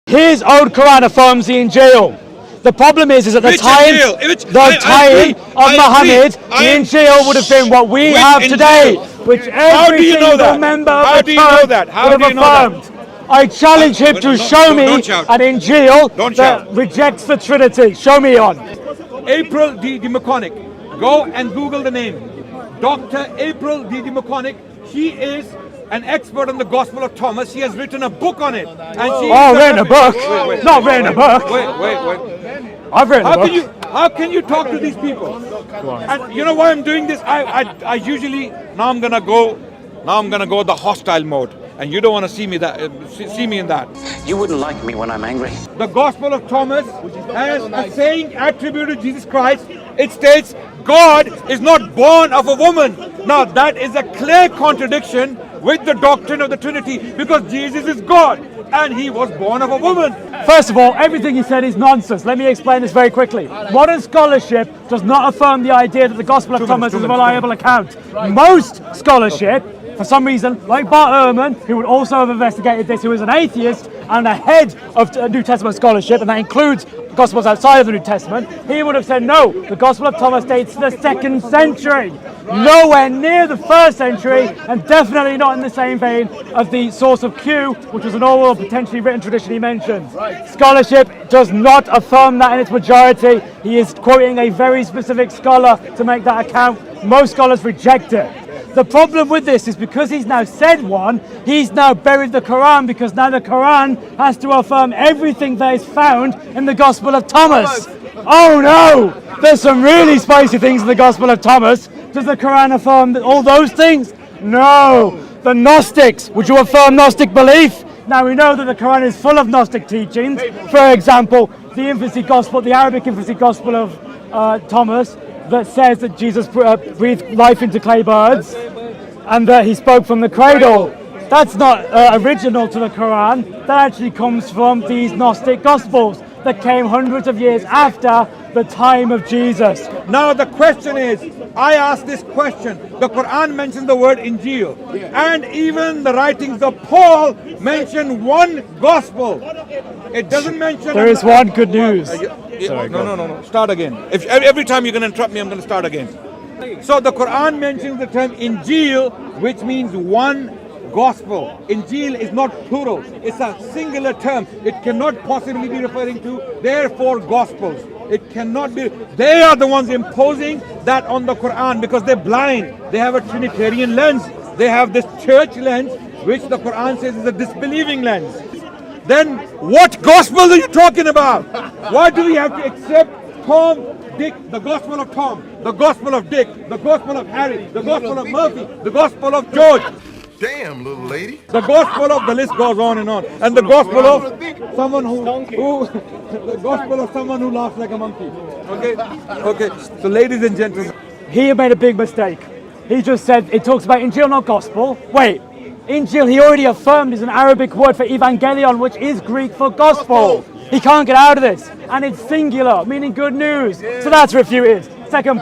His old Quran affirms the Injil. The problem is at the time of Muhammad, the Injil would have been what we have today, which every single member of the church would have affirmed. I challenge him to show me an Injil that rejects the Trinity. Show me on. April D. DeMaconic. Go and Google the name. Dr. April D. DeMaconic. She is an expert on the Gospel of Thomas. She has written a book on it. And she written a book? Not written a book. Wait. I've written a book. How can you talk to these people? And you know why I'm doing this? I usually now I'm gonna go the hostile mode. And you don't want to see me in that. You wouldn't like me when I'm angry. The Gospel of Thomas has a saying attributed to Jesus Christ. It states, God is not born of a woman. Now that is a clear contradiction with the doctrine of the Trinity, because Jesus is God and he was born of a woman. First of all, everything he said is nonsense. Let me explain this very quickly. Modern scholarship does not affirm the idea that the Gospel of Thomas is a reliable account. Most scholarship, for some reason, like Bart Ehrman, who would also have investigated this, who is an atheist and a head of New Testament scholarship, and that includes Gospels outside of the New Testament, he would have said, no, the Gospel of Thomas dates to the 2nd century. Nowhere near the 1st century, and definitely not in the same vein of the source of Q, which was an oral, potentially written tradition he mentioned. Scholarship does not affirm that in its majority. He is quoting a very specific scholar to make that account. Most scholars reject it. The problem with this is because he's now said one, he's now buried the Quran, because now the Quran has to affirm everything that is found in the Gospel of Thomas. Oh no! There's some really spicy things in the Gospel of Thomas. Does the Quran affirm all those things? No! The Gnostics, would you affirm Gnostic belief? Now we know that the Quran is full of Gnostic teachings. For example, the infancy gospel, the Arabic infancy gospel of Thomas, that says that Jesus breathed life into clay birds and that he spoke from the cradle. That's not original to the Quran. That actually comes from these Gnostic Gospels that came hundreds of years after the time of Jesus. Now the question is, I ask this question. The Quran mentions the word Injil, and even the writings of Paul mention one gospel. It doesn't mention... There is one good news. Sorry, no. Start again. If every time you're going to interrupt me, I'm going to start again. So the Quran mentions the term Injil, which means one gospel. Injil is not plural. It's a singular term. It cannot possibly be referring to, therefore, gospels. It cannot be. They are the ones imposing that on the Quran because they're blind. They have a Trinitarian lens. They have this church lens, which the Quran says is a disbelieving lens. Then what gospel are you talking about? Why do we have to accept Tom, Dick, the gospel of Tom, the gospel of Dick, the gospel of Harry, the gospel of Murphy, the gospel of George? Damn, little lady. The gospel of, the list goes on and on. And the gospel of someone the gospel of someone who laughs like a monkey. Okay. So ladies and gentlemen, he made a big mistake. He just said it talks about Injil, not gospel. Wait, Injil he already affirmed is an Arabic word for evangelion, which is Greek for gospel. He can't get out of this. And it's singular, meaning good news. So that's refuted. Second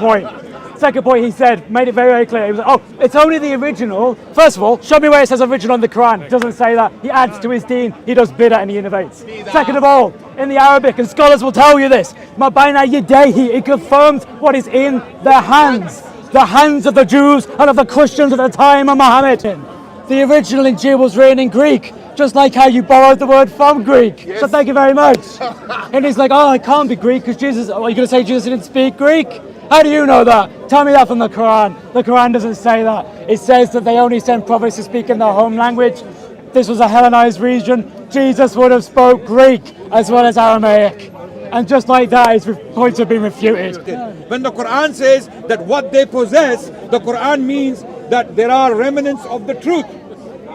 point, he said, made it very, very clear. He was like, oh, it's only the original. First of all, show me where it says original in the Quran. It doesn't say that. He adds to his deen. He does bid'ah and he innovates. Second of all, in the Arabic, and scholars will tell you this, Ma bayna yadayhi, it confirms what is in their hands. The hands of the Jews and of the Christians at the time of Muhammad. The original Injil was written in Greek, just like how you borrowed the word from Greek. Yes. So thank you very much. And he's like, oh, it can't be Greek because Jesus, are you going to say Jesus didn't speak Greek? How do you know that? Tell me that from the Quran. The Quran doesn't say that. It says that they only send prophets to speak in their home language. This was a Hellenized region. Jesus would have spoke Greek as well as Aramaic. And just like that, his points have been refuted. When the Quran says that what they possess, the Quran means that there are remnants of the truth.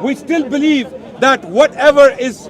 We still believe that whatever is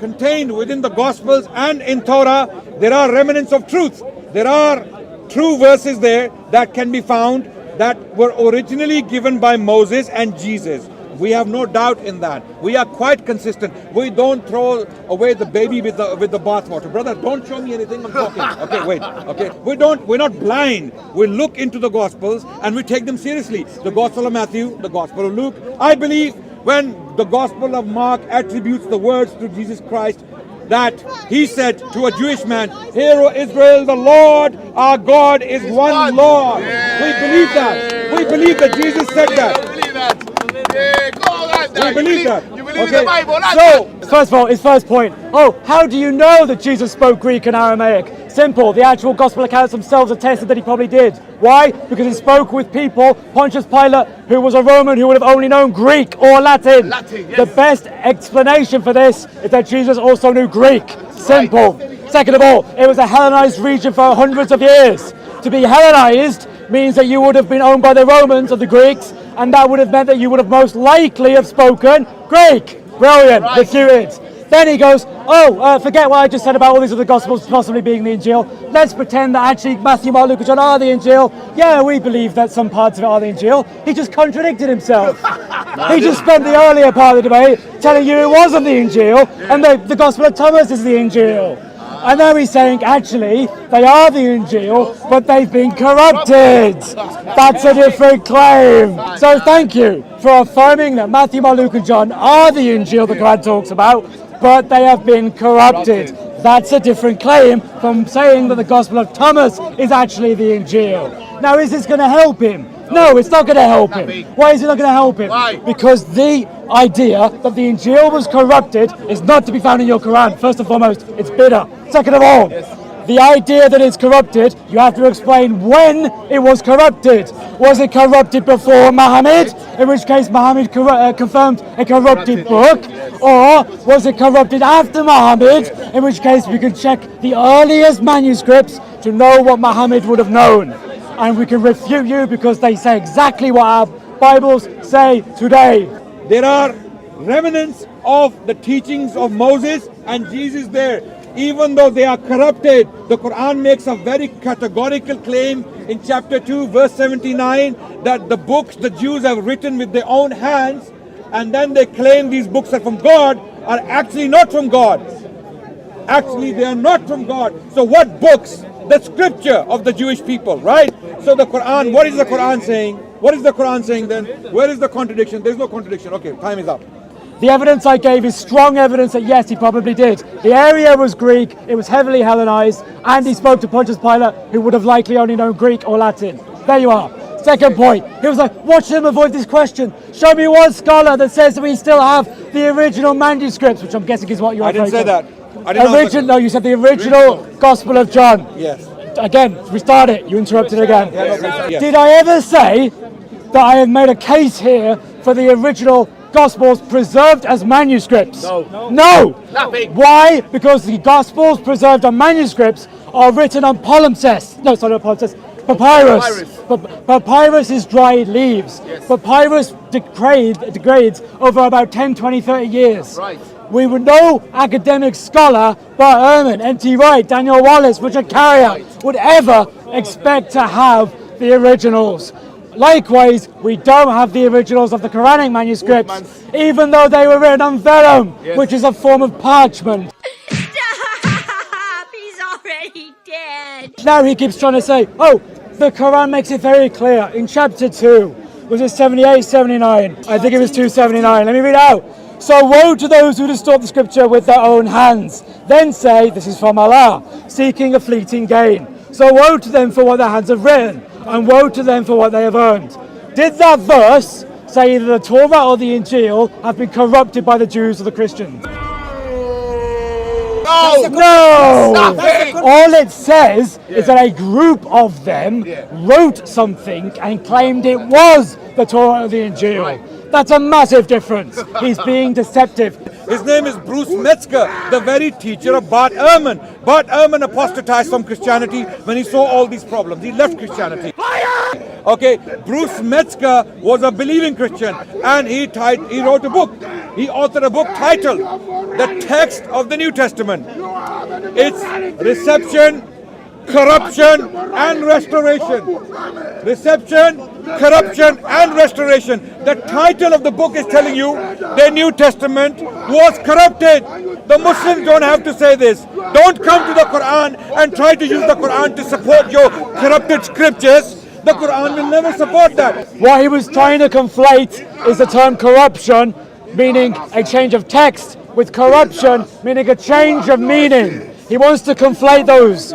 contained within the Gospels and in Torah, there are remnants of truth. There are true verses there that can be found that were originally given by Moses and Jesus. We have no doubt in that. We are quite consistent. We don't throw away the baby with the bathwater. Brother, don't show me anything, I'm talking. Okay, wait. Okay. We're not blind. We look into the Gospels and we take them seriously. The Gospel of Matthew, the Gospel of Luke. I believe when the Gospel of Mark attributes the words to Jesus Christ, that he said to a Jewish man, "Hear, O Israel, the Lord our God is one Lord." We believe that. We believe that Jesus said that. We believe that. You believe the Bible? So, First of all, his first point. Oh, how do you know that Jesus spoke Greek and Aramaic? Simple. The actual gospel accounts themselves attested that he probably did. Why? Because he spoke with people, Pontius Pilate, who was a Roman who would have only known Greek or Latin. The best explanation for this is that Jesus also knew Greek. Simple. Second of all, it was a Hellenized region for hundreds of years. To be Hellenized means that you would have been owned by the Romans or the Greeks, and that would have meant that you would have most likely have spoken Greek. Brilliant. Refuted. Then he goes, forget what I just said about all these other Gospels possibly being the Injil. Let's pretend that actually Matthew, Mark, Luke, and John are the Injil. Yeah, we believe that some parts of it are the Injil. He just contradicted himself. He just spent the earlier part of the debate telling you it wasn't the Injil, and the Gospel of Thomas is the Injil. And now he's saying, actually, they are the Injil, but they've been corrupted. That's a different claim. So thank you for affirming that Matthew, Mark, Luke, and John are the Injil the Quran talks about, but they have been corrupted. That's a different claim from saying that the Gospel of Thomas is actually the Injil. Now, is this going to help him? No, it's not going to help him. Why is it not going to help him? Because the idea that the Injil was corrupted is not to be found in your Quran. First and foremost, it's bidah. Second of all, the idea that it's corrupted, you have to explain when it was corrupted. Was it corrupted before Muhammad, in which case Muhammad confirmed a corrupted book? Or was it corrupted after Muhammad, in which case we can check the earliest manuscripts to know what Muhammad would have known? And we can refute you because they say exactly what our Bibles say today. there are remnants of the teachings of Moses and Jesus there. Even though they are corrupted, the Quran makes a very categorical claim in chapter 2 verse 79 that the books the Jews have written with their own hands, and then they claim these books are from God, are actually not from God. Actually they are not from God. So what books? The scripture of the Jewish people, right? So the Quran, what is the Quran saying? What is the Quran saying then? Where is the contradiction? There's no contradiction. Okay, time is up. The evidence I gave is strong evidence that yes, he probably did. The area was Greek, it was heavily Hellenized, and he spoke to Pontius Pilate, who would have likely only known Greek or Latin. There you are. Second point, he was like, watch them avoid this question. Show me one scholar that says that we still have the original manuscripts, which I'm guessing is what you are. I didn't say that. No, you said the original Gospel of John. Yes. Again, restart it. You interrupted again. Yes. Did I ever say that I have made a case here for the original Gospels preserved as manuscripts? No. Nothing. Why? Because the Gospels preserved on manuscripts are written on palimpsest. No, sorry, not palimpsest. Papyrus. Papyrus is dried leaves. Yes. Papyrus degrades over about 10, 20, 30 years. Right. We would no academic scholar, Bart Ehrman, N.T. Wright, Daniel Wallace, Richard Carrier, would ever expect to have the originals. Likewise, we don't have the originals of the Quranic manuscripts, even though they were written on vellum, which is a form of parchment. Stop! He's already dead. Now he keeps trying to say, oh, the Quran makes it very clear. In chapter 2, was it 78, 79? I think it was 279. Let me read it out. So woe to those who distort the scripture with their own hands, then say, this is from Allah, seeking a fleeting gain. So woe to them for what their hands have written, and woe to them for what they have earned. Did that verse say either the Torah or the Injil have been corrupted by the Jews or the Christians? No! All it says is that a group of them wrote something and claimed it was the Torah or the Injil. That's a massive difference. He's being deceptive. His name is Bruce Metzger, the very teacher of Bart Ehrman. Bart Ehrman apostatized from Christianity when he saw all these problems. He left Christianity. Okay, Bruce Metzger was a believing Christian, and he wrote a book. He authored a book titled The Text of the New Testament. It's Reception, Corruption and Restoration. Reception, corruption and restoration. The title of the book is telling you the New Testament was corrupted. The Muslims don't have to say this. Don't come to the Quran and try to use the Quran to support your corrupted scriptures. The Quran will never support that. What he was trying to conflate is the term corruption, meaning a change of text, with corruption, meaning a change of meaning. He wants to conflate those.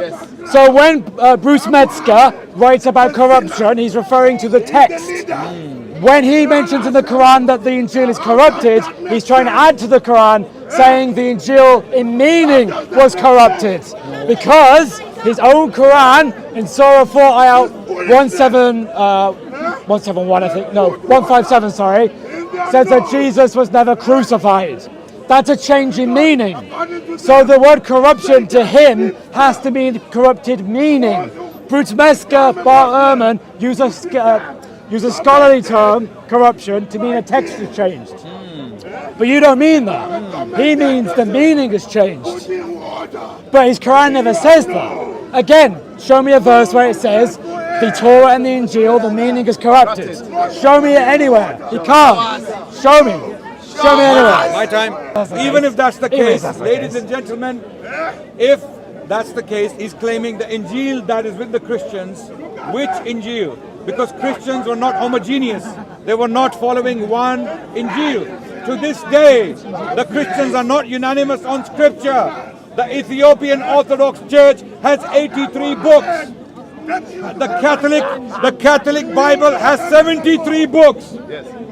So when Bruce Metzger writes about corruption, he's referring to the text. When he mentions in the Quran that the Injil is corrupted, he's trying to add to the Quran, saying the Injil in meaning was corrupted. Because his own Quran in Surah 4 ayah 157, sorry, says that Jesus was never crucified. That's a change in meaning. So the word corruption to him has to mean corrupted meaning. Bruce Metzger, Bart Ehrman use a scholarly term, corruption, to mean a text has changed. But you don't mean that. He means the meaning has changed. But his Quran never says that. Again, show me a verse where it says the Torah and the Injil, the meaning is corrupted. Show me it anywhere. You can't. Show me. Show me anywhere. My time. Even if that's the case, ladies and gentlemen, if that's the case, he's claiming the Injil that is with the Christians. Which Injil? Because Christians were not homogeneous. They were not following one Injil. To this day, the Christians are not unanimous on scripture. The Ethiopian Orthodox Church has 83 books. The Catholic Bible has 73 books.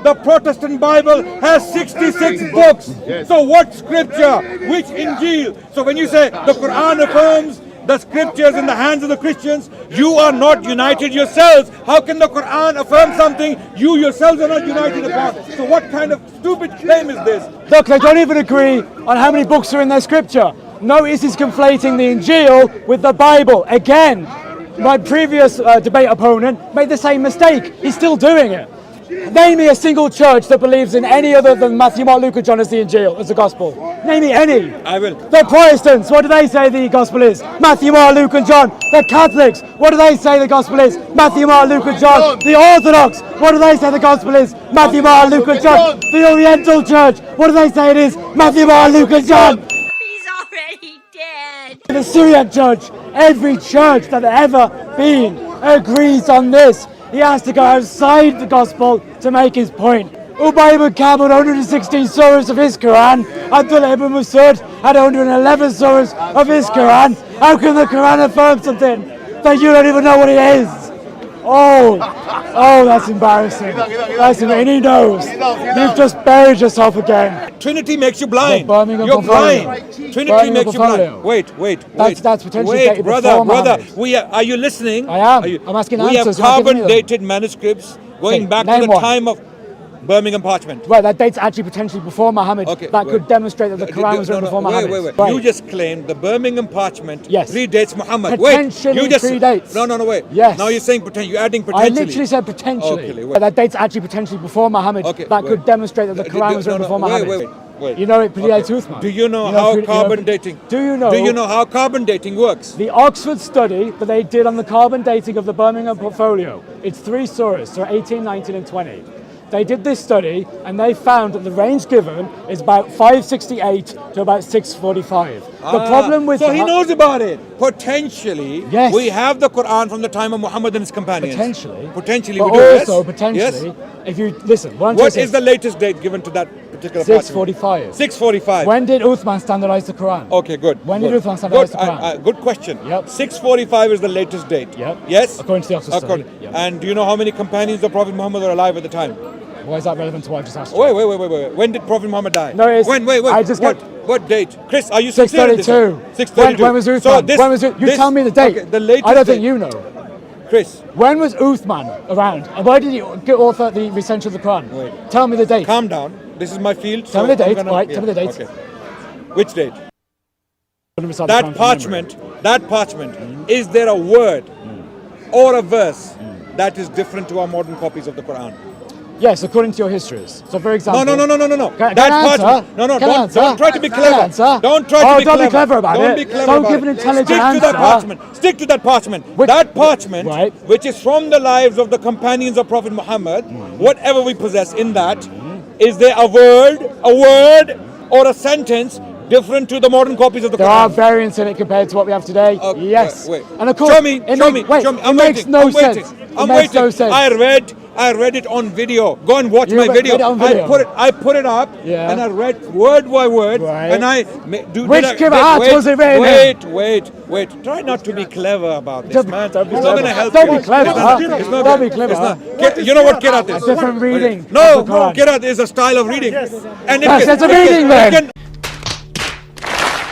The Protestant Bible has 66 books. So what scripture? Which Injil? So when you say the Quran affirms the scriptures in the hands of the Christians, you are not united yourselves. How can the Quran affirm something you yourselves are not united upon? So what kind of stupid claim is this? Look, they don't even agree on how many books are in their scripture. Notice he's conflating the Injil with the Bible. Again, my previous debate opponent made the same mistake. He's still doing it. Name me a single church that believes in any other than Matthew, Mark, Luke, and John as the Injil, as the gospel. Name me any. I will. The Protestants, what do they say the gospel is? Matthew, Mark, Luke, and John. The Catholics, what do they say the gospel is? Matthew, Mark, Luke, and John. The Orthodox, what do they say the gospel is? Matthew, Mark, Luke, and John. The Oriental Church, what do they say it is? Matthew, Mark, Luke, and John. He's already dead. The Syriac Church, every church that ever been agrees on this. He has to go outside the gospel to make his point. Ubay ibn Ka'b had 116 surahs of his Quran. Abdullah ibn Masud had 111 surahs of his Quran. How can the Quran affirm something that you don't even know what it is? Oh, that's embarrassing. That's and he knows. You've just buried yourself again. Trinity makes you blind. Birmingham You're portfolio. blind. Trinity Birmingham makes you portfolio. blind. Wait. That's potentially wait, dated brother. before Muhammad. Are you listening? I am. I'm asking We answers. have carbon-dated manuscripts going back to name the one. time of Birmingham parchment. Right, that dates actually potentially before Muhammad. Okay, that could demonstrate that the Quran was written before Muhammad. Wait. Right. You just claimed the Birmingham parchment Yes. predates Muhammad. Potentially you just predates. No, wait. Yes. Now you're saying potentially. You're adding I potentially. literally said potentially. Okay, wait. That dates actually potentially before Muhammad. Okay, that could wait. demonstrate that the Quran was written before Muhammad. Wait. You know it predates Uthman. Do you know how carbon dating? Do you know? Do you know how carbon dating works? The Oxford study that they did on the carbon dating of the Birmingham portfolio, it's 3 surahs, so 18, 19 and 20. They did this study and they found that the range given is about 568 to about 645. The problem with so he knows about it. Potentially, yes. We have the Quran from the time of Muhammad and his companions. Potentially, we but do. Also yes? potentially, Yes? if you listen, what is the latest date given to that particular 645. 645. When did Uthman standardize the Quran? Okay, good. When did Uthman standardize the Quran? Good question. Yep. 645 is the latest date. Yep. Yes? According to the Oxford study. Yep. And do you know how many companions of Prophet Muhammad are alive at the time? Why is that relevant to what I just asked you? Wait. When did Prophet Muhammad die? No, it's... When? Wait. I just what date? Chris, are you sincere in this? 632. 632. When was Uthman? So this, when was it? You tell me the date. Okay, the latest I don't date. think you know. Chris. When was Uthman around? And why did he author the recension of the Quran? Wait. Tell me the date. Calm down. This is my field. Tell me the date. Right, tell me the date. Okay. Which date? That parchment, is there a word or a verse that is different to our modern copies of the Quran? Yes, according to your histories. So, for example... No. That parchment... No, don't try to be clever. Don't try to be clever. Don't be clever about Don't it. be clever Don't about give an it. intelligent answer. Stick to that parchment. That parchment, which is from the lives of the companions of Prophet Muhammad, whatever we possess in that, is there a word or a sentence different to the modern copies of the Quran? There are variants in it compared to what we have today. Yes. Wait. And of course, show me. It makes no sense. I'm waiting. I read I read it on video. Go and watch my read video. it on video? I put it up, Yeah. and I read word by word, Right. and I Which qira'at was it written in? Wait. Try not to be clever about this, Don't be- man. don't be It's not clever. going to help Don't you. be clever, It's huh? not- it's not Don't good. be clever, It's not- huh? You know what qira'at is? Different reading. No, of the Quran. qira'at is a style of reading. And it Yes, can- it's a it can- reading it then. can-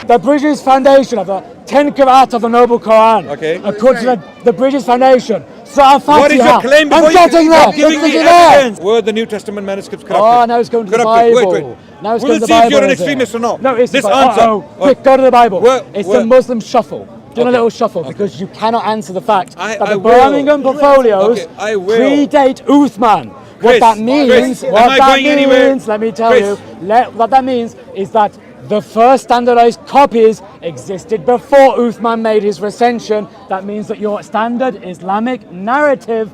The British foundation of the 10 qira'at of the Noble Quran. Okay. According to the British foundation. Surah Fatiha. What is your claim before I'm getting you there. stop giving It's me getting there. evidence? Were the New Testament manuscripts corrupted? Oh, now it's going to the Corrupted. Bible. Wait. Now it's We'll going to the see Bible. if you're an is it? extremist or not. No, it's This the answer. Bible. Quick, go to the Bible. It's the Where- Muslim shuffle. Doing a Okay. little shuffle because you cannot answer the fact I that the will. Birmingham portfolios Okay, I will. predate Uthman. Chris, What that means, Chris, what am I that going anywhere? means, let me tell Chris. you, what that means is that the first standardized copies existed before Uthman made his recension. That means that your standard Islamic narrative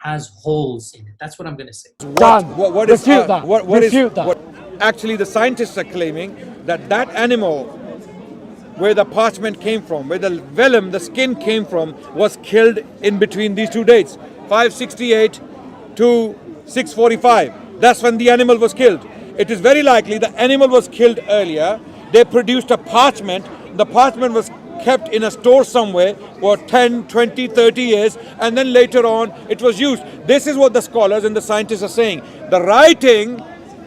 has holes in it. That's what I'm going to say. done. What is Refute that. Refute that. Actually, the scientists are claiming that animal, where the parchment came from, where the vellum, the skin came from, was killed in between these two dates, 568 to 645. That's when the animal was killed. It is very likely the animal was killed earlier. They produced a parchment. The parchment was kept in a store somewhere for 10, 20, 30 years, and then later on it was used. This is what the scholars and the scientists are saying. The writing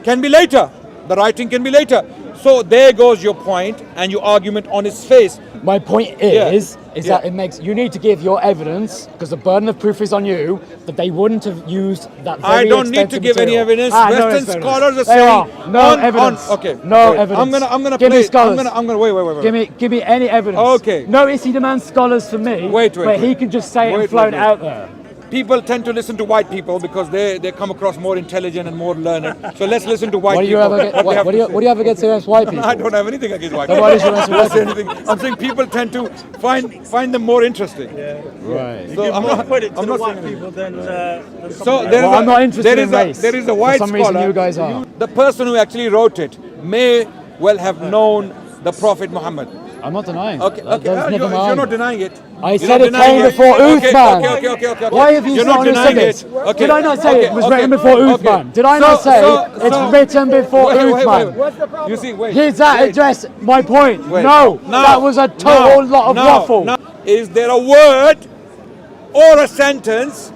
can be later. The writing can be later. So there goes your point and your argument on its face. My point is that it makes you need to give your evidence because the burden of proof is on you that they wouldn't have used that. Very I don't need to extensive give any material. evidence. No Western evidence. scholars are They saying no evidence. okay, no wait. evidence. I'm gonna give play. me scholars. I'm gonna wait. Give me any evidence. Okay. Notice he demands scholars for me. Wait. But he can just say it and float it out there. People tend to listen to white people because they come across more intelligent and more learned. So let's listen to white What do you people. have against, what do you have against white people? I don't have anything against white Then people. what is your answer? I don't say anything. I'm saying people tend to find them more interesting. Right. So I'm not saying anything. people than So there is Well, I'm not interested in race. there is a For white some reason scholar. you guys are. The person who actually wrote it may well have known the Prophet Muhammad. I'm not denying. Okay, That- that's never you're mind. not denying it. I You're said not it denying came before Okay, Uthman. okay. Why have you You're not not denying said it? Okay. Did I not say Okay, it was okay, written before okay. Uthman? Did I not say it's written before Uthman? You see, wait. Did that wait, address my point? wait. No, that was a total lot of waffle. No. Is there a word or a sentence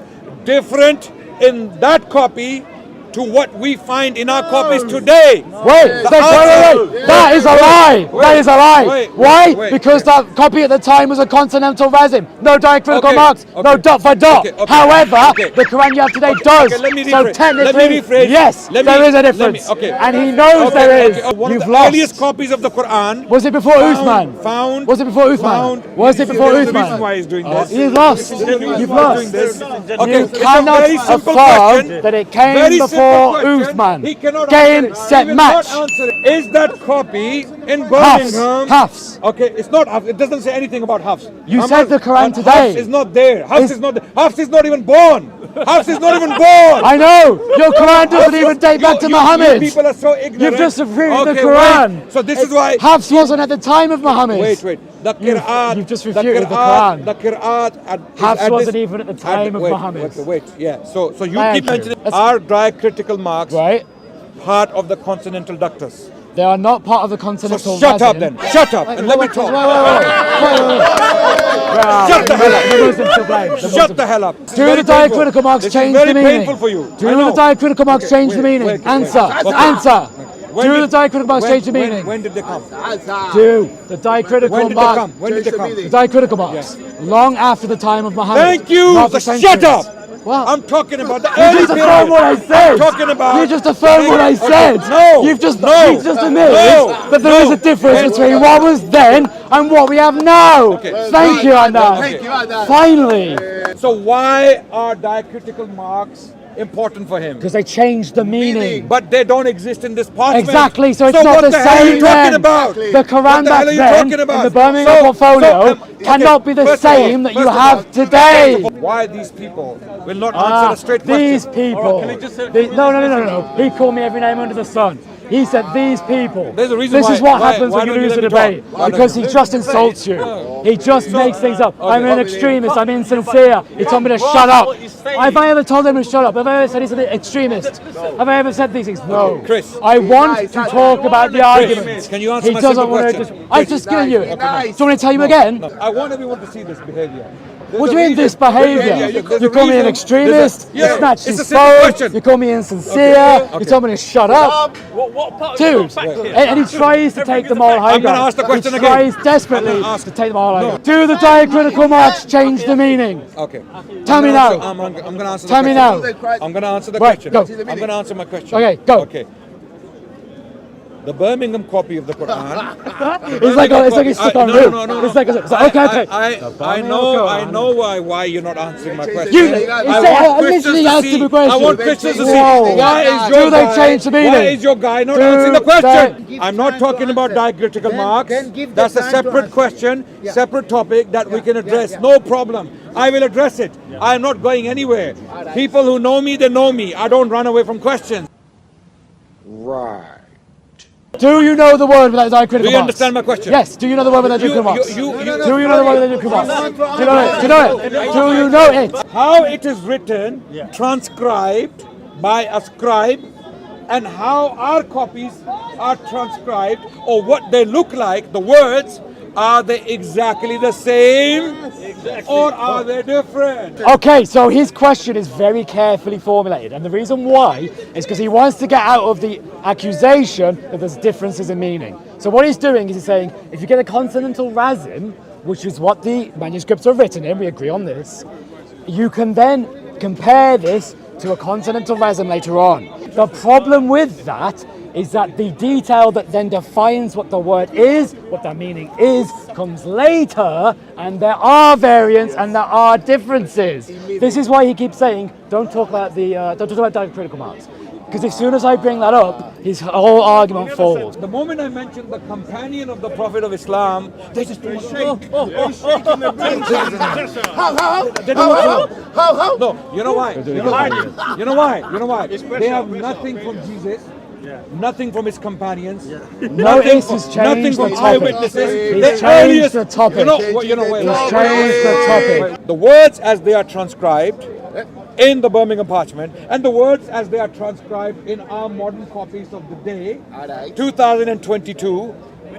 different in that copy to what we find in our copies today? Wait, that is a lie. That is a lie. wait, Why? wait, Because that copy at the time was a continental resin. No diacritical Okay, marks. No okay, dot for dot. okay, However, okay. the Quran you have today does. Okay, let me So rephrase. technically, Let me rephrase. yes, Let me- there is a let me- difference. okay. And he knows Okay, there is. okay. One You've of the lost. earliest copies of the Quran. Was it before Uthman? Found. Was it before Uthman? Found. Was it before There's a reason Uthman? why he's doing this. You've lost. There's a reason You've why he's lost. doing this. You it's a cannot very simple affirm question. that it came Very before simple question. Uthman. He cannot Game, answer it. set, He will match. not answer it. Is that copy in Hafs. Birmingham? Hafs. Okay, it's not Hafs. It doesn't say anything about Hafs. You I'm said not- the Quran and today. Hafs is not there. Hafs Is- is not there. Hafs is not even born. Hafs is not even born. I know. Your Quran doesn't even date back to Muhammad. You people are so ignorant. You've just refuted the Okay, Quran. wait. So this is why. Hafs wasn't at the time of Muhammad. Wait. The Qur'an. you've just refuted the Quran. The Qur'an. Hafs wasn't even at the time of Muhammad. Wait. Yeah. So you Thank keep you. mentioning That's- are diacritical marks Right? part of the consonantal ductus? They are not part of the So continental shut up resin. then. Shut up and let me talk. Wait. Shut the hell up. The Muslims to blame. Shut the hell up. This is Do very the painful. diacritical marks This change is the very meaning? painful for you. Do I the know. diacritical marks Okay, change the wait, meaning? wait. Answer. Okay. Answer. When Do did- the diacritical marks change the meaning? When did they come? Do the diacritical When did they marks. come? When did they come? The diacritical marks. Long after the time of Muhammad. Thank you. Not for So shut centuries. up. What? I'm talking about the You early just affirmed period. what I said. I'm talking about. You just affirmed what I Okay, said. No. You've just no. admitted No. that there is No. a difference Wait. between what was then and what we have now. Okay. Thank you, Adnan. Thank you, Finally, So why are diacritical marks important for him? because they changed the meaning. But they don't exist in this parchment. Exactly, so it's not what the the hell are same you talking then. about? The What Quran the back hell are you then, talking about? in the Birmingham portfolio, cannot be the first of all, same that you first of have all, today. Why these people will not answer a straight question? These people. No. He called me every name under the sun. He said these people. There's a reason This is why- what happens why when you don't you lose a let me talk? debate. Why don't Because you- he just insults you. He just makes things up. I'm an extremist. I'm insincere. He told me to shut up. Have I ever told him to shut up? Have I ever said he's an extremist? Have I ever said these things? No. Chris. I want to talk about the arguments. Can you answer He my doesn't simple want to. question? I've just given you it. Do you want me to tell you again? I want everyone to see this behavior. What do you mean this behaviour? You call me an extremist, you snatch it's his a simple phone, question. you call me insincere, you tell me to shut up. What part Dude, and he tries to take them all high. I'm gonna ask the question he again. tries desperately I'm gonna ask- to take them all high. Do the diacritical marks change the meaning? Okay. Tell me now. I'm going to answer the Tell me question. now. I'm going to answer the Right, question. go. I'm going to answer my question. Okay, go. Okay. The Birmingham copy of the Quran. It's like he's stuck on route. No. It's like okay. I know why you're not answering my question. I literally asked him a question. I want Christians to see Whoa. why is Do your they guy, change the meaning? Why is your guy not Do answering the question? they- I'm not talking about diacritical marks. then give the That's a time to separate answer. question, Yeah. separate topic that we can address. yeah. No problem. I will address it. I'm not going anywhere. People who know me, they know me. I don't run away from questions. Do you know the word without diacritical marks? Do you understand my question? Yes. Do you know the word without diacritical marks? you- Do you know the word without diacritical marks? Do you know it? Do you know it? Do you know it? How it is written, transcribed by a scribe, and how our copies are transcribed, or what they look like, the words, are they exactly the same, or are they different? Okay, so his question is very carefully formulated, and the reason why is because he wants to get out of the accusation that there's differences in meaning. So what he's doing is he's saying, if you get a consonantal rasim, which is what the manuscripts are written in, we agree on this, you can then compare this to a consonantal rasim later on. The problem with that is that the detail that then defines what the word is, what the meaning is, comes later, and there are variants and there are differences. This is why he keeps saying, don't talk about diacritical marks. Because as soon as I bring that up, his whole argument falls. The moment I mentioned the companion of the Prophet of Islam, they just No, you know why? You know why? They have nothing from Jesus. Nothing from his companions. Notice he's changed the from topic. eyewitnesses. He's changed the topic. You know, wait. He's changed the topic. The words as they are transcribed in the Birmingham parchment, and the words as they are transcribed in our modern copies of the day, 2022,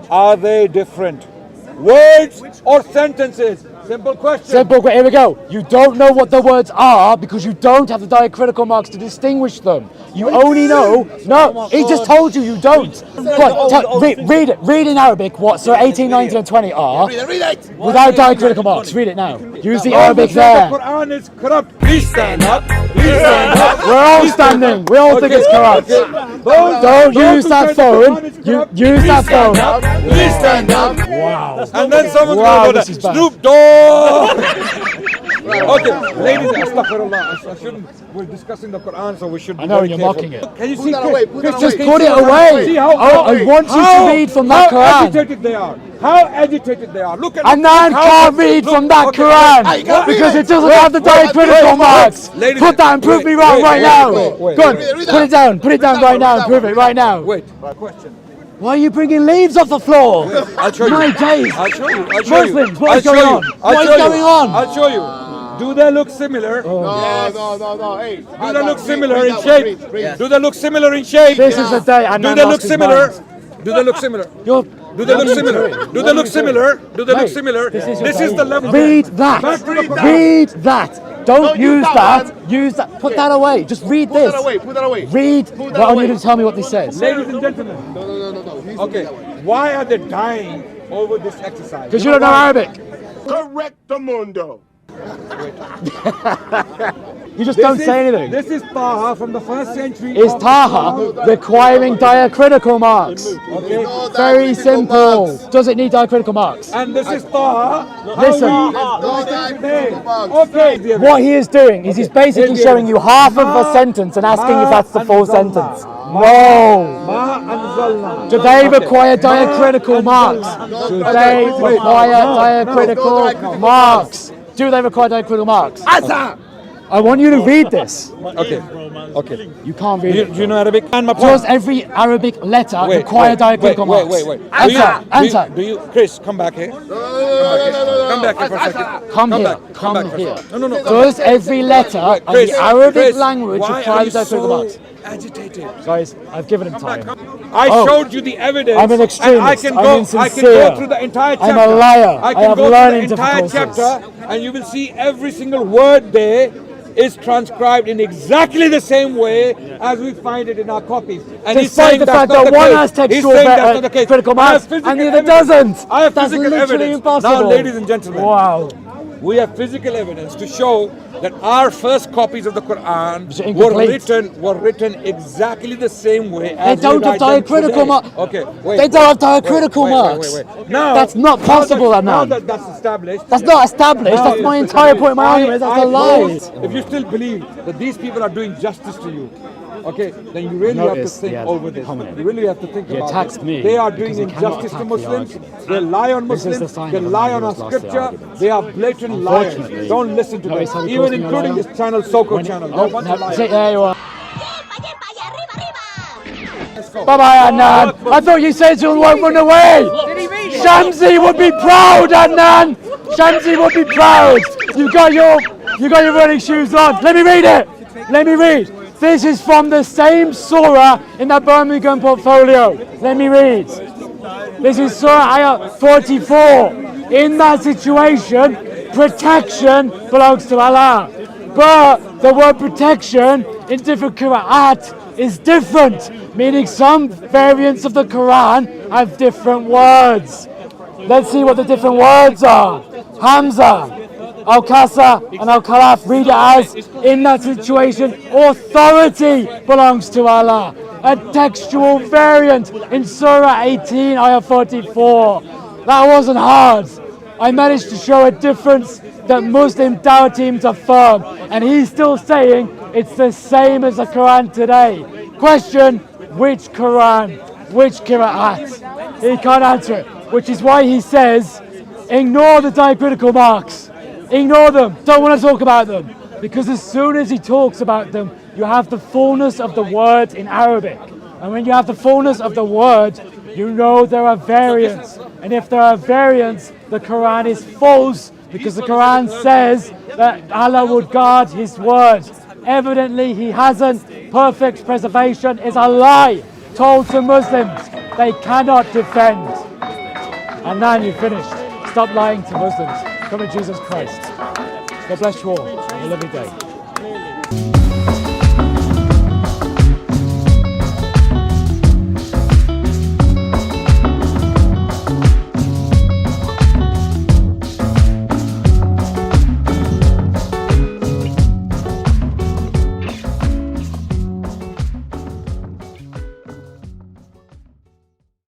are they different? Words or sentences? Simple question. Here we go. You don't know what the words are because you don't have the diacritical marks to distinguish them. You only know. No, he just told you you don't. Read it. Read in Arabic what Surah 18, 19, and 20 are without diacritical marks. Read it now. Use the Arabic there. The Quran is corrupt. Please stand up. Please stand up. We're all standing. We all think it's corrupt. Don't use that phone. Use that phone. Please stand up. Wow. And then someone's Wow, going to this is bad. Snoop Dogg. Okay, ladies, astaghfirullah. I shouldn't. We're discussing the Quran, so we should. I know, and you're mocking it. Can you see? Just put it away. See how I want you to read from that How Quran. agitated they are. How agitated they are. Look at. Adnan can't read from that Quran because it doesn't have the diacritical marks. Ladies, Put that and prove me wrong right now. wait, Go on, put it down. Put it down right now and prove it right now. Wait. Question. Why are you bringing leaves off the floor? I'll show you. My days. I'll show you. I'll show you. Muslims, what I'll is show going you. on? I'll What is show you. going on? I'll show you. Do they look similar? No. Hey, Do they look similar in shape? Do they look similar in shape? This is the day Adnan Do they look lost his similar? mind. Do they look similar? You're- Do they look similar? Do they look similar? Do they look Wait, similar? This This is the level. Read that. Back to the Quran. Read that. Don't use that. Use that. Put that away. Just read this. Put that away. Read. Well, I want you to tell me what this says. Ladies and gentlemen. No. Okay. Why are they dying over this exercise? Because you don't know why? Arabic. Correct the mundo. You just don't say anything. This is Taha from the 1st century. Is of Taha requiring diacritical marks? Okay. Very simple. Does it need diacritical marks? And this is Taha. Listen. Okay. What he is doing is he's basically showing you half of a sentence and asking if that's the full sentence. No. Ma anzalna. Do they require diacritical marks? Do they require diacritical marks? Do they require diacritical marks? I want you to read this. Okay. Okay. You can't read Do it. you know Arabic? And my Does point. every Arabic letter require diacritical marks? Wait. Answer. Do you, Chris, come back here. Come back here for a second. Come here. back. Come back for a here. second. No. Does every letter of Chris, the Arabic Chris, language why require are you diacritical marks? so agitated? Guys, I've given him time. I showed you the evidence. I'm an extremist. And I can I'm go insincere. through the entire chapter. I'm a liar. I I can have go learning through the entire difficulties. chapter, and you will see every single word there is transcribed in exactly the same way as we find it in our copies. And he's Despite saying the that's fact not that the one case. has He's textual saying that's not the case. critical I have marks physical and the other evidence. doesn't. I have That's physical literally evidence. impossible. Now, ladies and gentlemen, Wow. we have physical evidence to show that our first copies of the Quran Which are incomplete. were written exactly the same way They as don't we have write them diacritical today. marks. Okay, wait. They don't have diacritical marks. Wait. Now, That's not possible, now Adnan. that that's established. That's not established. That's my entire point of my argument. That's a lie. If you still believe that these people are doing justice to you, okay, then you really have to Notice think he has over this. commented. You really have to think He about attacks this. me They are because doing he cannot injustice to attack the Muslims. argument. They lie on This is the Muslims. sign They of a lie man on who our has lost the scripture. argument. They are blatant liars. Unfortunately, Don't listen to notice how them. he Even calls me a including liar? this channel, Soko channel. They're a bunch of liars. There you are. Yepa, yepa, y arriba, arriba. Bye bye, Adnan. I thought you said you won't run away. Shamsi would be proud, Adnan. Shamsi would be proud. You got your running shoes on. Let me read it. Let me read. This is from the same surah in the Birmingham portfolio. Let me read. This is Surah Ayah 44. In that situation, protection belongs to Allah. But the word protection in different Qur'at is different, meaning some variants of the Quran have different words. Let's see what the different words are. Hamza, Al-Kasa and Al-Khalaf read it as, in that situation, authority belongs to Allah. A textual variant in Surah 18, Ayah 44. That wasn't hard. I managed to show a difference that Muslim dawah teams affirm, and he's still saying it's the same as the Quran today. Question, which Quran? Which Qira'at? He can't answer it, which is why he says, ignore the diacritical marks. Ignore them. Don't want to talk about them. Because as soon as he talks about them, you have the fullness of the word in Arabic. And when you have the fullness of the word, you know there are variants. And if there are variants, the Quran is false, because the Quran says that Allah would guard his word. Evidently he hasn't. Perfect preservation is a lie told to Muslims they cannot defend. And now you finished. Stop lying to Muslims. Come to Jesus Christ. God bless you all. Have a lovely day.